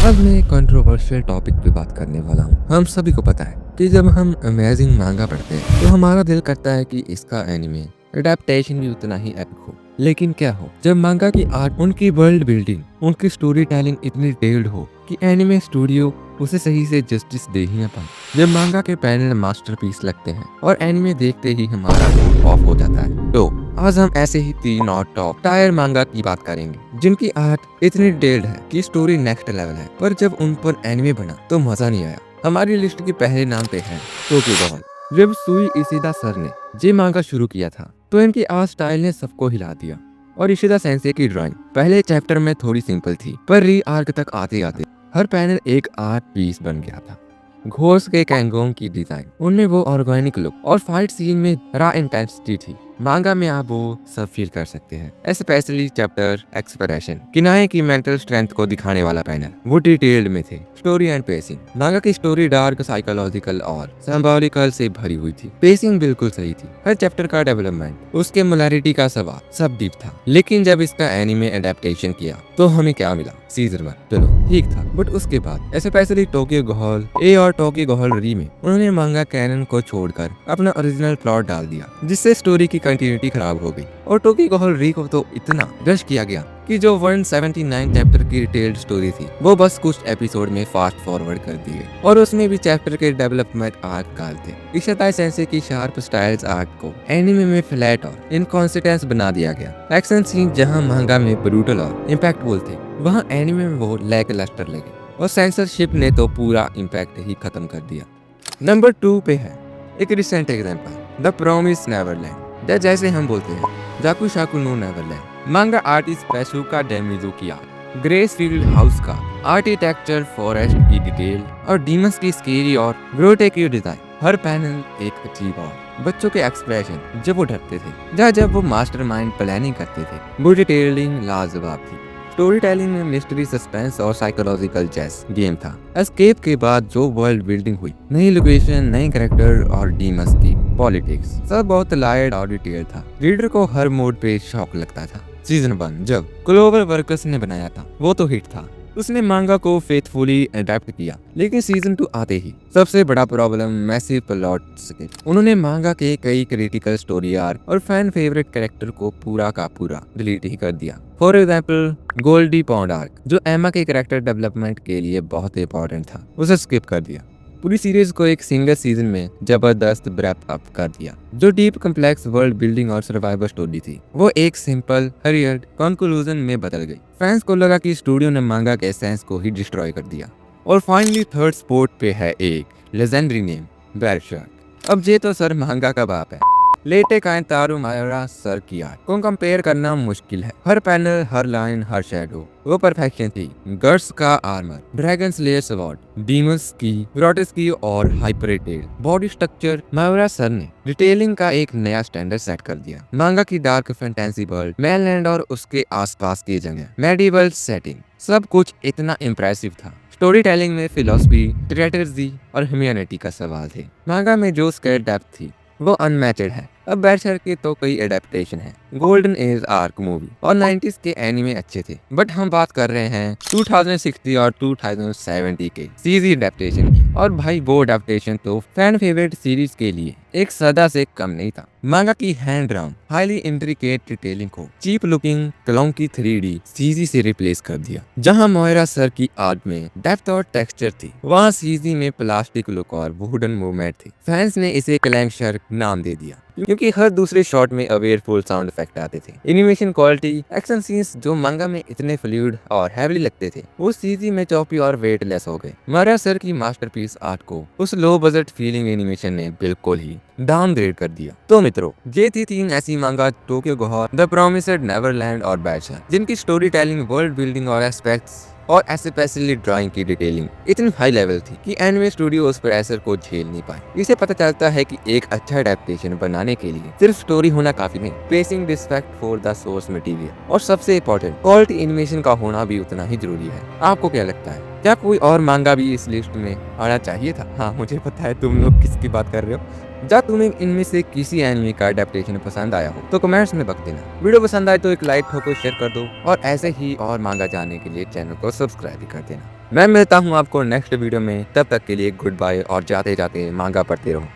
अब मैं एक कंट्रोवर्शियल टॉपिक पे बात करने वाला हूँ। हम सभी को पता है कि जब हम अमेजिंग मांगा पढ़ते हैं तो हमारा दिल करता है कि इसका एनिमे अडेप्टेशन भी उतना ही एपिक हो। लेकिन क्या हो जब मांगा की आर्ट, उनकी वर्ल्ड बिल्डिंग, उनकी स्टोरी टेलिंग इतनी डिटेल्ड हो कि एनिमे स्टूडियो उसे सही से जस्टिस दे ही ना पाए। जब मांगा के पैनल मास्टरपीस लगते हैं और एनिमे देखते ही हमारा मूड ऑफ हो जाता है। तो आज हम ऐसे ही 3 और टॉप टायर मांगा की बात करेंगे जिनकी आर्ट इतनी डिटेल्ड है कि स्टोरी नेक्स्ट लेवल है, पर जब उन पर एनिमे बना तो मजा नहीं आया। हमारी लिस्ट के पहले नाम पे है टोक्यो गॉल। जब सुई इशिदा सर ने जे मांगा शुरू किया था तो इनकी आर्ट स्टाइल ने सबको हिला दिया। और इशिदा सेंसे की ड्राइंग पहले चैप्टर में थोड़ी सिंपल थी, पर री आर्क तक आते आते हर पैनल एक आर्ट पीस बन गया था। घोष के कैंगोंग की डिजाइन, उनमें वो ऑर्गेनिक लुक और फाइट सीन में रा इंटेंसिटी थी। मांगा में आप वो सब फील कर सकते हैं। स्पेशली चैप्टर एक्सप्रेशन, किनाए की मेंटल स्ट्रेंथ को दिखाने वाला पैनल वो डिटेल्ड में थे। स्टोरी एंड पेसिंग, मांगा की स्टोरी डार्क, साइकोलॉजिकल और सिंबॉलिकल से भरी हुई थी। पेसिंग बिल्कुल सही थी। हर चैप्टर का डेवलपमेंट, उसके मोलारिटी का सवाल सब डीप था। लेकिन जब इसका एनिमे अडेप्टेशन किया तो हमें क्या मिला? सीजन 1 चलो ठीक था, बट उसके बाद स्पेशली टोक्यो गॉल ए और टोक्यो गॉल री में उन्होंने मांगा कैनन को छोड़कर अपना ओरिजिनल प्लॉट डाल दिया, जिससे स्टोरी की कंटिन्यूटी खराब हो गई। और टोक्यो गॉल री को तो इतना रश किया गया कि जो 179 चैप्टर की डिटेल्ड स्टोरी थी वो बस कुछ एपिसोड में फास्ट फॉरवर्ड कर दी गई। और उसमें भी चैप्टर के डेवलपमेंट आर्क काल थे। इशिता सेंसे की शार्प स्टाइल्स आर्ट को एनिमे में फ्लैट और इनकॉन्सिस्टेंस बना दिया गया। एक्शन सीन जहां मांगा में ब्रूटल और इम्पैक्टफुल थे, वहां एनिमे में वो लैकलस्टर लगे। और सेंसरशिप ने तो पूरा इम्पैक्ट ही खत्म कर दिया। नंबर 2 पे है एक recent example, the promise Neverland. जैसे हम बोलते हैं जाकू शाकू नो नेवरलैंड। मांगा आर्टिस्ट पैसुका डेमिजू की आर्ट, ग्रेसफील्ड हाउस का आर्किटेक्चर, फॉरेस्ट की डिटेल और डीमंस की स्केरी और ग्रोटेक की डिजाइन। हर पैनल एक अजीब और बच्चों के एक्सप्रेशन जब वो डरते थे, जब वो मास्टरमाइंड प्लानिंग करते थे, वो डिटेलिंग लाजवाब थी। स्टोरी टेलिंग में मिस्ट्री, सस्पेंस और साइकोलॉजिकल चेस गेम था। एस्केप के बाद जो वर्ल्ड बिल्डिंग हुई, नई लोकेशन, नए कैरेक्टर और डीमंस की पॉलिटिक्स, सब बहुत लाइट और डिटेल था। रीडर को हर मोड पे शॉक लगता था। सीजन 1 जब ग्लोबल वर्कर्स ने बनाया था वो तो हिट था, उसने मांगा को फेथफुली अडेप्ट किया। लेकिन सीजन 2 आते ही सबसे बड़ा प्रॉब्लम मैसिव प्लॉट स्किप। उन्होंने मांगा के कई क्रिटिकल स्टोरी आर्क और फैन फेवरेट कैरेक्टर को पूरा का पूरा डिलीट ही कर दिया। For example Goldy Pond arc, जो एमा के कैरेक्टर डेवलपमेंट के लिए बहुत इंपॉर्टेंट था, उसे स्किप कर दिया। पूरी सीरीज को एक सिंगल सीजन में जबरदस्त रैप अप कर दिया। जो डीप कम्प्लेक्स वर्ल्ड बिल्डिंग और सर्वाइवल स्टोरी थी वो एक सिंपल हरियर्ड कंक्लूजन में बदल गई। फैंस को लगा कि स्टूडियो ने मांगा के एसेंस को ही डिस्ट्रॉय कर दिया। और फाइनली थर्ड स्पॉट पे है एक लेजेंडरी नेम, बेरशर्क। अब ये तो सर मांगा का बाप है। लेटे कांतारो मायोरा सर की आर्ट को कंपेयर करना मुश्किल है। हर पैनल, हर लाइन, हर शैडो वो परफेक्शन थी। गर्स का armour, dragon slayer sword, demons की, रोटिस की और हाइपरेटेल बॉडी स्ट्रक्चर, मायोरा सर ने डिटेलिंग का एक नया स्टैंडर्ड सेट कर दिया। मांगा की डार्क फैंटेसी वर्ल्ड, मेनलैंड और उसके आसपास की जगह, मेडिवल सेटिंग, सब कुछ इतना इम्प्रेसिव था। स्टोरी टेलिंग में फिलॉसफी, स्ट्रेटजी और ह्यूमैनिटी का सवाल थे। मांगा में जो स्केल डेप्थ थी वो अनमैचड है। अब बेरशर्क के तो कई एडेप्टेशन है। गोल्डन एज आर्क मूवी और 90s के एनिमे अच्छे थे, बट हम बात कर रहे हैं 2060 और 2070 के सीरीज एडेप्टेशन की। और भाई वो एडेप्टेशन तो फैन फेवरेट सीरीज के लिए एक सदा से कम नहीं था। मांगा की hand drown highly intricate detailing को चीप लुकिंग क्लोन की 3D सीजी से रिप्लेस कर दिया। जहां मोयरा सर की आर्ट में डेप्थ और टेक्सचर थी, वहां सीजी में प्लास्टिक लुक और वुडन मूवमेंट थी। फैंस ने इसे क्लैंक शर्क नाम दे दिया क्योंकि हर दूसरे शॉट में अवेयरफुल साउंड इफेक्ट आते थे। एनिमेशन क्वालिटी, एक्शन सीन्स जो मांगा में इतने फ्लूइड और हैवीली लगते थे वो सीजी में चॉपी और वेटलेस हो गए। मोयरा सर की मास्टरपीस आर्ट को उस लो बजट फीलिंग एनिमेशन ने बिल्कुल ही डाउनग्रेड कर दिया। तो मित्रों, ये थी 3 ऐसी manga, Tokyo Ghoul, the Promised Neverland और बेरशर्क, जिनकी स्टोरी टेलिंग, वर्ल्ड बिल्डिंग और एस्पेक्ट्स और स्पेशली ड्राइंग की डिटेलिंग इतनी हाई लेवल थी कि एनिमे स्टूडियो उस प्रेशर को झेल नहीं पाए। इसे पता चलता है कि एक अच्छा एडेप्टेशन बनाने के लिए सिर्फ स्टोरी होना काफी नहीं, pacing, respect for the source material और सबसे इम्पोर्टेंट क्वालिटी एनिमेशन का होना भी उतना ही जरूरी है। आपको क्या लगता है, क्या कोई और मांगा भी इस लिस्ट में आना चाहिए था? हाँ, मुझे पता है तुम लोग किसकी बात कर रहे हो। जब तुम्हें इनमें से किसी एनिमे का अडेप्टेशन पसंद आया हो तो कमेंट्स में बता देना। वीडियो पसंद आए तो एक लाइक ठोको, शेयर कर दो और ऐसे ही और मांगा जाने के लिए चैनल को सब्सक्राइब भी कर देना। मैं मिलता हूँ आपको नेक्स्ट वीडियो में, तब तक के लिए गुड बाय और जाते जाते मांगा पढ़ते रहो।